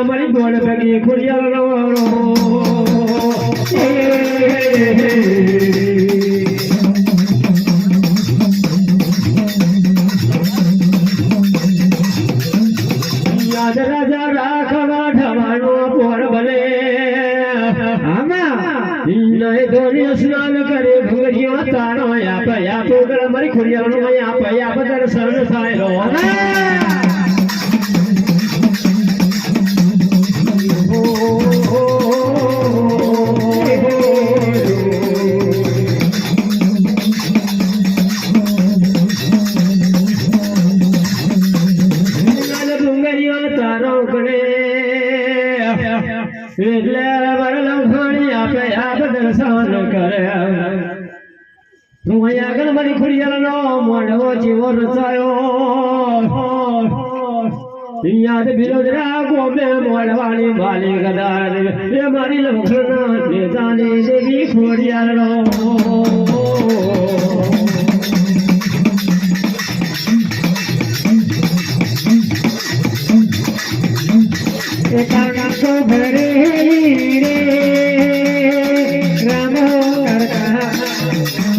અમારી ગોળ ભેગી ખુડિયારો યાદ રાજા રાખવા ઢવાનો પોર ભલે સ્નાન કરે ભંગડીઓ તારો આપ્યા પોગળ અમારી ખુડિયારો આપ્યા બધા સર્વ થાય એટલે લખણી આપે દર્શન કરે હું અહીંયા આગળ મારી ખુડિયાનો મોઢો જેવો રચાયો યાદ બિલોદરા ગોમે મોડવાણી માલી ગદાર એ મારી લખણા નેતાની દેવી ખોડિયાનો કાકો ભરે રે રામો કરતા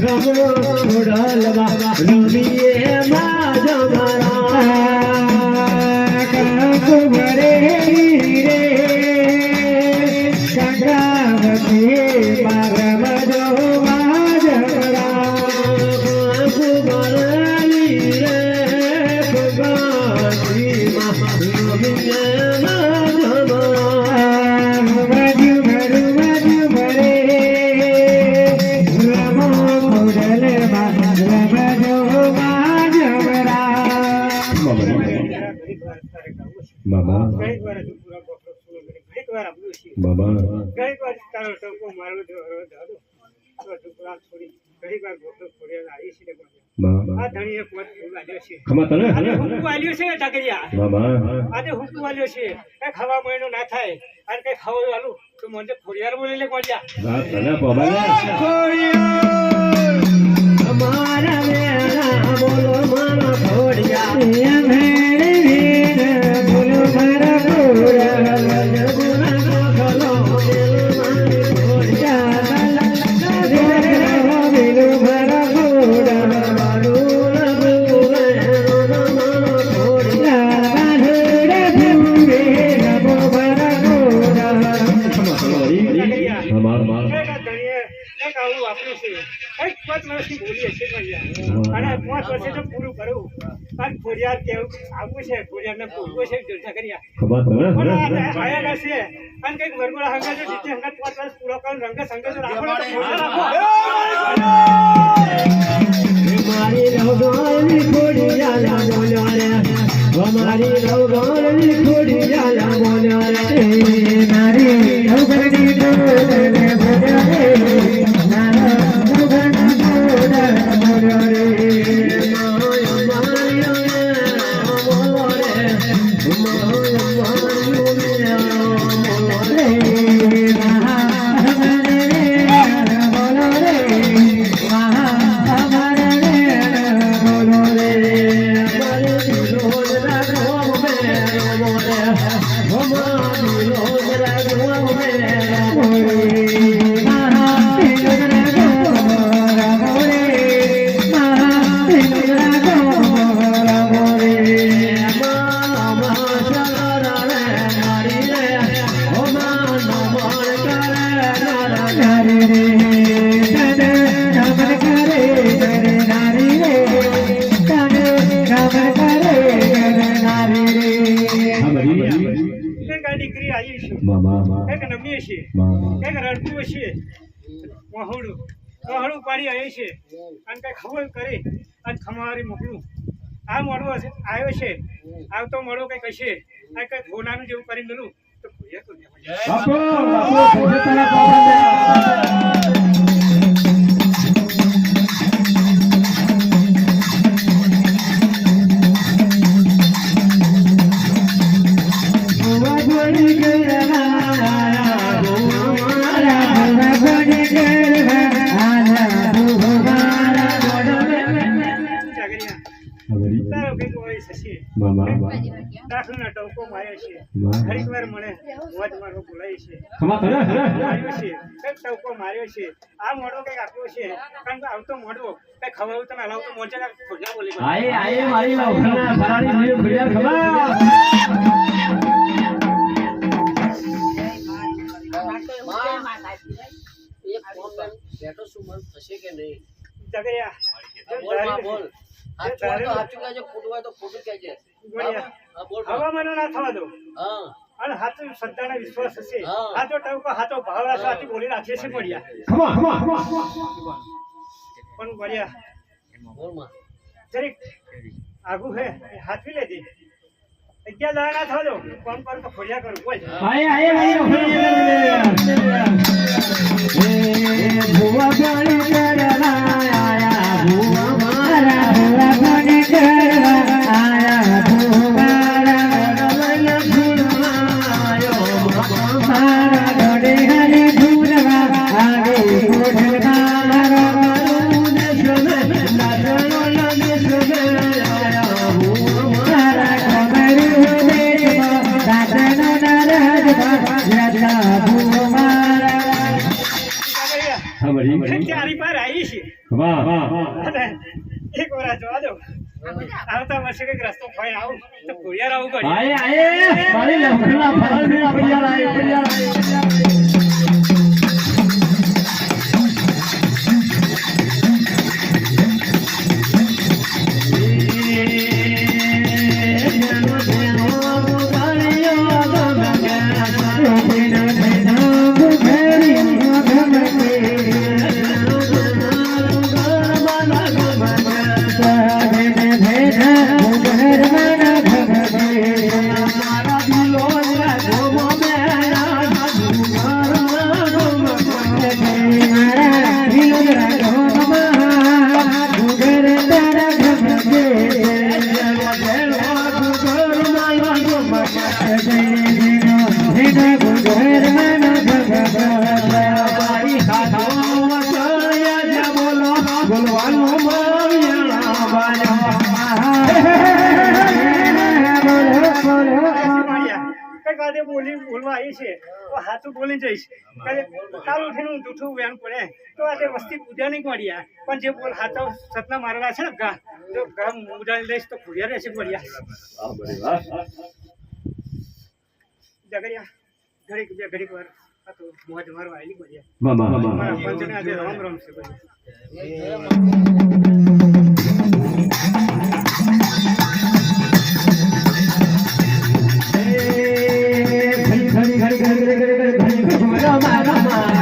રમો છોડલ બાબા રમીએ માજ મારા કાકો ભરે રે કંગાવતી મારમ જો માજ મારા કુબરલી રે ભગવાતી મા રમીએ Mama, Mama, વહાણું પાડી આવે છે અને કઈ ખબર કરી અને ખમારી મોકલું આ મોડો આવ્યો છે આવતો મોડો કઈ કહેશે આ કઈ ફોનાનું જેવું કરી મેલું તો ભૂલ્યા તો નહીં. બાપુ બાપુ સંજોતાના પાવન તારો કઈક હોય છે મામા દાખલાના ટોકો માર્યો છે વાહ. ઘડીક વાર મને મોજ મારવો બોલાય છે ખમા કરે માર્યો છે કઈક ટોકો માર્યો છે આ મોડો કઈક આપ્યો છે કારણ કે આવતો મોડો કઈ ખવાયું તમે હલાવતો મોજે ખોજા બોલી આયે આયે મારી ઓખના ફરારી ભીડ ભીડ ખમા જગયા હવામાન ના થવા દો અને હાથો શ્રદ્ધાનો વિશ્વાસ હશે હાથો ટવકો હાથો ભાવ હશે આથી બોલી રાખીએ છે પડ્યા ખમા ખમા પણ પડ્યા જરીક આગુ હે હાથવી લેજે 11 દાડા ના થવા દો કોમ કર તો ખોડિયા કરું બોલ આયે આયે મારી ઓખના ભુવા પાણી કરવા આયા ભુવા મારા ભુવા પાણી કરવા આયા ભુવારા ગોડવલ ફૂલવાયો મારા ગોડે હરી ફૂલવા આવે ગોડવારો દેશમે નાચણો દેશમે આયા ભુવા મારા ગોડરી દેશમાં નાચણો રાજમાં રાજા ભુવા મારા ચારી પાર આવી છે વાહ વાહ વાહ અને એક વાર જોવા દો આવતા વર્ષે કઈક રસ્તો ફાઈ આવું તો ખોડિયાર આવું પડે આયે આયે મારી લખના ફરારી પડિયાર આયે પડિયાર બોલવા આવી છે તો હાથું બોલી જઈશ કાલ ઉઠીને હું જૂઠું વ્યાન પડે તો આજે વસ્તી પૂજા નહીં પડ્યા પણ જે બોલ હાથો સતના મારેલા છે ને ગા જો ગા ઉડાડી દઈશ તો ખુડિયા રહેશે પડ્યા જગરિયા ઘડીક બે ઘડીક વાર આ તો મોજ મારવા આવેલી પડ્યા મામા મારા પંચને આજે રામ રામ છે બધું ઘડી ઘડી ઘડી ઘડી ઘડી ઘડી ઘડી ઘડી